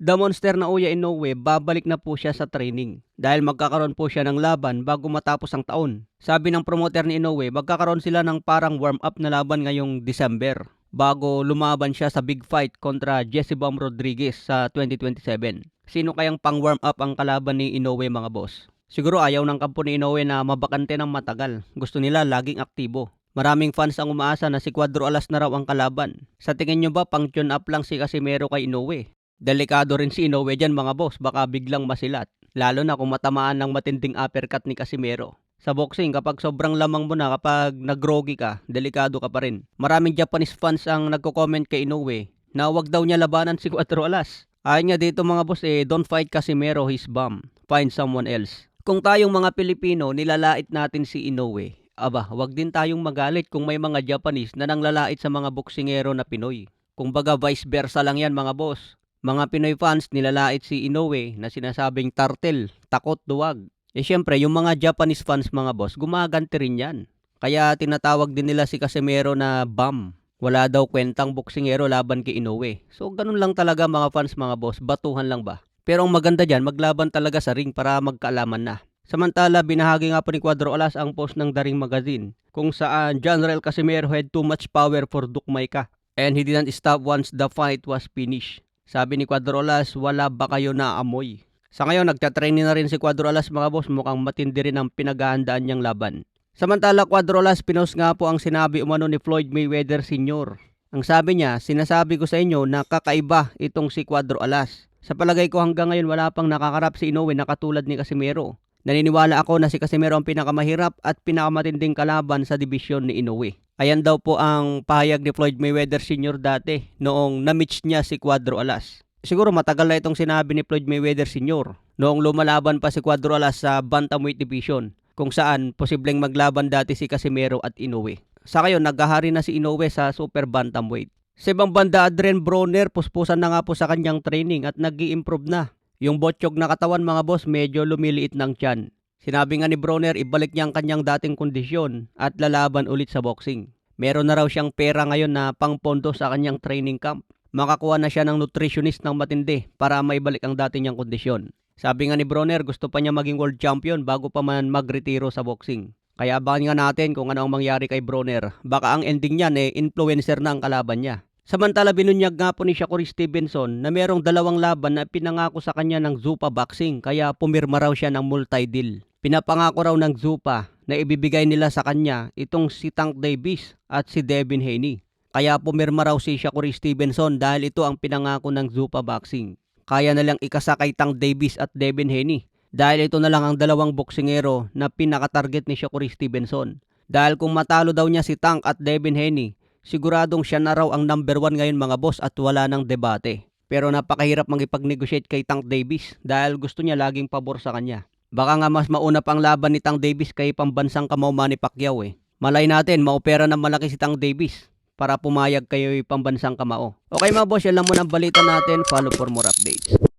The Monster na Naoya Inoue babalik na po siya sa training dahil magkakaroon po siya ng laban bago matapos ang taon. Sabi ng promoter ni Inoue, magkakaroon sila ng parang warm-up na laban ngayong December bago lumaban siya sa big fight kontra Jesse Bam Rodriguez sa 2027. Sino kayang pang warm up ang kalaban ni Inoue, mga boss? Siguro ayaw ng kampo ni Inoue na mabakante ng matagal. Gusto nila laging aktibo. Maraming fans ang umaasa na si Cuadro Alas na raw ang kalaban. Sa tingin nyo ba pang tune up lang si Casimero kay Inoue? Delikado rin si Inoue dyan, mga boss, baka biglang masilat. Lalo na kung matamaan ng matinding uppercut ni Casimero. Sa boxing, kapag sobrang lamang mo na, kapag nagrogi ka, delikado ka pa rin. Maraming Japanese fans ang nagko-comment kay Inoue na wag daw niya labanan si Cuatro Alas. Ayon nga dito, mga boss, don't fight Casimero, he's bum. Find someone else. Kung tayong mga Pilipino, nilalait natin si Inoue. Aba, wag din tayong magalit kung may mga Japanese na nanglalait sa mga boksingero na Pinoy. Kung baga vice versa lang yan, mga boss. Mga Pinoy fans nilalait si Inoue na sinasabing tartel, takot, duwag. Syempre, yung mga Japanese fans, mga boss, gumaganti rin yan. Kaya tinatawag din nila si Casimero na bum. Wala daw kwentang boksingero laban kay Inoue. So, ganun lang talaga, mga fans, mga boss. Batuhan lang ba? Pero ang maganda dyan, maglaban talaga sa ring para magkaalaman na. Samantala, binahagi nga po ni Cuadro Alas ang post ng The Ring Magazine kung saan General Casimero had too much power for Dukmayka and he didn't stop once the fight was finished. Sabi ni Cuadro Alas, wala ba kayo naamoy? Sa ngayon, nagtatraining na rin si Cuadro Alas, mga boss. Mukhang matindi rin ang pinaghahandaan niyang laban. Samantala, Cuadro Alas, pinost nga po ang sinabi umano ni Floyd Mayweather Sr. Ang sabi niya, sinasabi ko sa inyo na kakaiba itong si Cuadro Alas. Sa palagay ko hanggang ngayon wala pang nakakarap si Inoue na katulad ni Casimero. Naniniwala ako na si Casimero ang pinakamahirap at pinakamatinding kalaban sa dibisyon ni Inoue. Ayan daw po ang pahayag ni Floyd Mayweather Sr. dati noong na-match niya si Cuadro Alas. Siguro matagal na itong sinabi ni Floyd Mayweather Sr. noong lumalaban pa si Cuadro Alas sa Bantamweight Division kung saan posibleng maglaban dati si Casimero at Inoue. Sa ngayon, naghahari na si Inoue sa Super Bantamweight. Sa ibang banda, Adrian Broner, puspusan na nga po sa kanyang training at nag-i-improve na. Yung botsyog na katawan, mga boss, medyo lumiliit ng tiyan. Sinabi nga ni Broner, ibalik niya ang kanyang dating kondisyon at lalaban ulit sa boxing. Meron na raw siyang pera ngayon na pangpondo sa kanyang training camp. Makakuha na siya ng nutritionist ng matindi para maibalik ang dati niyang kondisyon. Sabi nga ni Broner, gusto pa niya maging world champion bago pa man magretiro sa boxing. Kaya abangan nga natin kung ano ang mangyari kay Broner. Baka ang ending niyan influencer na ang kalaban niya. Samantala, binunyag nga po ni Shakur Stevenson na merong dalawang laban na pinangako sa kanya ng Zuffa Boxing kaya pumirma raw siya ng multi-deal. Pinapangako raw ng Zuffa na ibibigay nila sa kanya itong si Tank Davis at si Devin Haney. Kaya pumirma raw si Shakur Stevenson dahil ito ang pinangako ng Zuffa Boxing. Kaya na lang ikasa kay Tank Davis at Devin Haney dahil ito na lang ang dalawang boksingero na pinaka-target ni Shakur Stevenson. Dahil kung matalo daw niya si Tank at Devin Haney, siguradong siya na raw ang number 1 ngayon, mga boss, at wala nang debate. Pero napakahirap magipag-negotiate kay Tank Davis dahil gusto niya laging pabor sa kanya. Baka nga mas mauna pang laban ni Tank Davis kay pambansang kamao Manny Pacquiao Malay natin, maopera ng malaki si Tank Davis para pumayag kayo pambansang kamao. Okay, mga boss, yan lang muna ang balita natin. Follow for more updates.